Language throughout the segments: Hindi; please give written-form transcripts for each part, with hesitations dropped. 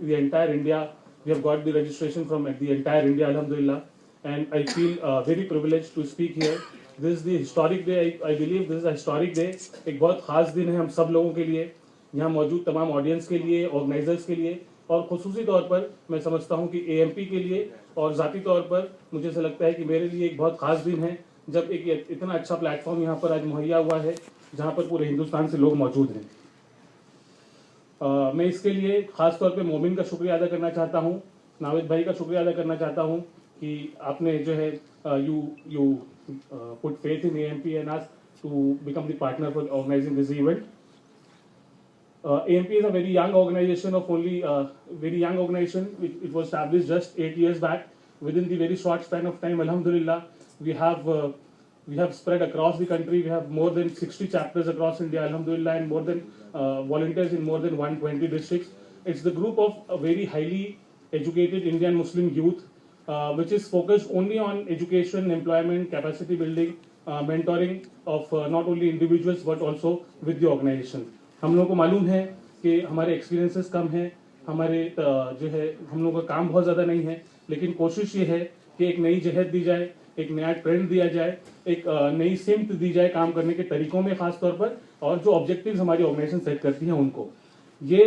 the entire India. We have got the registration from the entire India, alhamdulillah, and I feel very privileged to speak here. This is the historic day. I believe this is a historic day. एक बहुत खास दिन है हम सब लोगों के लिए, यहाँ मौजूद तमाम ऑडियंस के लिए, ऑर्गेनाइजर्स के लिए, और खुसूसी तौर पर मैं समझता हूँ कि AMP के लिए और ज़ाती तौर पर मुझे ऐसा लगता है कि मेरे लिए एक बहुत खास दिन है जब एक इतना अच्छा प्लेटफॉर्म यहाँ पर आज मुहैया हुआ है जहाँ पर पूरे हिंदुस्तान से लोग मौजूद हैं। मैं इसके लिए ख़ास तौर पे मोमिन का शुक्रिया अदा करना चाहता हूँ, नाविद भाई का शुक्रिया अदा करना चाहता हूँ कि आपने जो है you put faith in AMP and us to become the partner for organising this event. AMP is a very young organization of only very young organization. It was established just 8 years back. Within the very short span of time, alhamdulillah, we have spread across the country. We have more than 60 chapters across India, alhamdulillah, and more than volunteers in more than 120 districts. It's the group of a very highly educated Indian Muslim youth, which is focused only on education, employment, capacity building, mentoring of not only individuals but also with the organization. हम लोगों को मालूम है कि हमारे एक्सपीरियंसेस कम हैं, हमारे जो है हम लोगों का काम बहुत ज़्यादा नहीं है, लेकिन कोशिश ये है कि एक नई जहद दी जाए, एक नया ट्रेंड दिया जाए, एक नई सिमत दी जाए काम करने के तरीकों में ख़ास तौर पर, और जो ऑब्जेक्टिव्स हमारी ऑर्गेनाइजेशन सेट करती हैं उनको। ये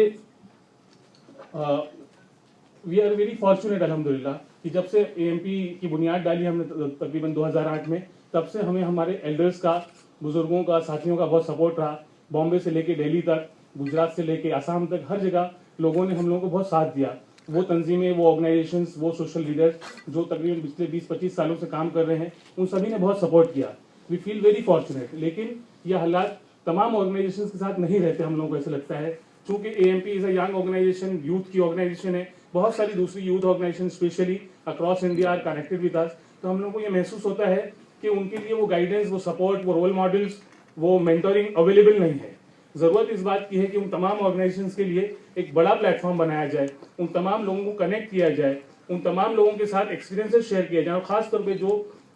वी आर वेरी फॉर्चुनेट अल्हम्दुलिल्लाह कि जब से AMP की बुनियाद डाली हमने तकरीबन 2008 में, तब से हमें हमारे एल्डर्स का, बुजुर्गों का, साथियों का बहुत सपोर्ट रहा। बॉम्बे से लेके दिल्ली तक, गुजरात से लेके आसाम तक, हर जगह लोगों ने हम लोगों को बहुत साथ दिया। वो तंजीमें, वो ऑर्गेनाइजेशंस, वो सोशल लीडर्स जो तकरीबन पिछले 20-25 सालों से काम कर रहे हैं, उन सभी ने बहुत सपोर्ट किया। We feel very fortunate. लेकिन यह हालात तमाम ऑर्गेनाइजेशंस के साथ नहीं रहते, हम लोगों को ऐसा लगता है, चूंकि AMP is a young organisation, youth की ऑर्गेनाइजेशन है। बहुत सारी दूसरी youth organisation specially across India are connected with us, तो हम लोगों को ये महसूस होता है कि उनके लिए वो गाइडेंस, वो सपोर्ट, वो रोल मॉडल्स, वो मेंटोरिंग अवेलेबल नहीं है। जरूरत इस बात की है कि उन तमाम ऑर्गेनाइजेशंस के लिए एक बड़ा प्लेटफॉर्म बनाया जाए, उन तमाम लोगों को कनेक्ट किया जाए, उन तमाम लोगों के साथ एक्सपीरियंसेस शेयर किया जाए, और खासतौर पे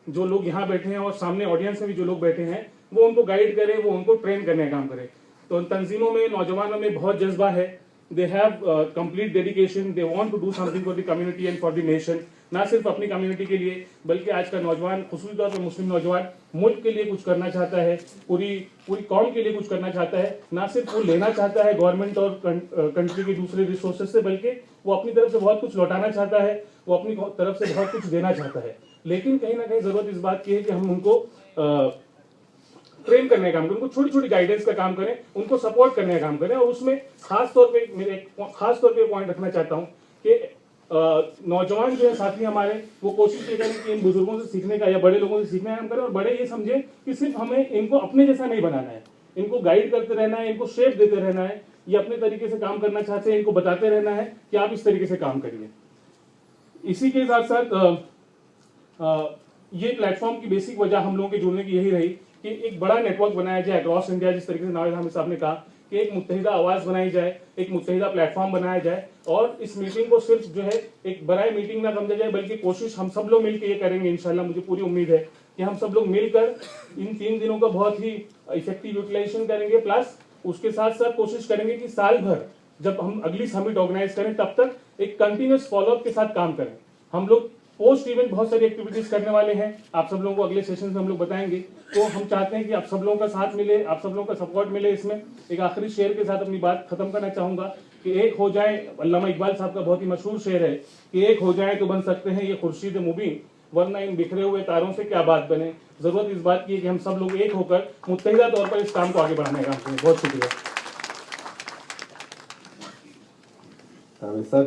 जो लोग यहाँ बैठे हैं और सामने ऑडियंस में भी जो लोग बैठे हैं, वो उनको गाइड करें, वो उनको ट्रेन करने का काम करें। तो तंजीमों में, नौजवानों में बहुत जज्बा है। They have complete dedication, they want to do something for the community and for the nation. ना सिर्फ अपनी कम्युनिटी के लिए, बल्कि आज का नौजवान, खुसूसी तौर पर मुस्लिम नौजवान, मुल्क के लिए कुछ करना चाहता है, पूरी कौम के लिए कुछ करना चाहता है। ना सिर्फ वो लेना चाहता है गवर्नमेंट और कंट्री के दूसरे रिसोर्सेज से, बल्कि वो अपनी तरफ से बहुत कुछ लौटाना चाहता है, वो अपनी तरफ से बहुत कुछ देना चाहता है। लेकिन कहीं ना कहीं जरूरत इस बात की है कि हम उनको ट्रेन करने का काम करें, उनको छोटी छोटी गाइडेंस का काम करें, उनको सपोर्ट करने का काम करें। और उसमें खास तौर पे पॉइंट रखना चाहता हूं कि नौजवान जो है साथी हमारे, वो कोशिश ये करें कि इन बुजुर्गों से सीखने का या बड़े लोगों से सीखने का काम करें, और बड़े ये समझें कि सिर्फ हमें इनको अपने जैसा नहीं बनाना है, इनको गाइड करते रहना है, इनको शेप देते रहना है। ये अपने तरीके से काम करना चाहते हैं, इनको बताते रहना है कि आप इस तरीके से काम करिए। इसी के साथ साथ ये प्लेटफॉर्म की बेसिक वजह हम लोगों के जुड़ने की यही रही कि एक बड़ा नेटवर्क बनाया जाए अक्रॉस इंडिया, जिस तरीके से नावेद हामिद साहब ने कहा कि एक मुत्तहिदा आवाज बनाई जाए, एक मुत्तहिदा प्लेटफॉर्म बनाया जाए, और इस मीटिंग को सिर्फ जो है एक बड़ा मीटिंग ना समझा जाए, बल्कि कोशिश हम सब लोग मिलकर ये करेंगे इंशाल्लाह। मुझे पूरी उम्मीद है कि हम सब लोग मिलकर इन 3 दिनों का बहुत ही इफेक्टिव यूटिलाइजेशन करेंगे। प्लस उसके साथ साथ कोशिश करेंगे कि साल भर जब हम अगली समिट ऑर्गेनाइज करें, तब तक एक कंटिन्यूस फॉलोअप के साथ काम करें। हम लोग पोस्ट इवेंट बहुत सारी एक्टिविटीज करने वाले हैं, आप सब लोगों को अगले सेशन में हम लोग बताएंगे। तो हम चाहते हैं कि आप सब लोगों का साथ मिले, आप सब लोगों का सपोर्ट मिले। इसमें एक आखिरी शेर के साथ अपनी बात खत्म करना चाहूंगा कि एक हो जाए, अल्लामा इकबाल साहब का बहुत ही मशहूर शेर है कि एक हो जाए तो बन सकते हैं ये खुर्शीद मुबीन, वरना इन बिखरे हुए तारों से क्या बात बने। जरूरत इस बात की है कि हम सब लोग एक होकर मुत्तहिदा तौर पर इस काम को आगे बढ़ाने का काम करें। बहुत शुक्रिया।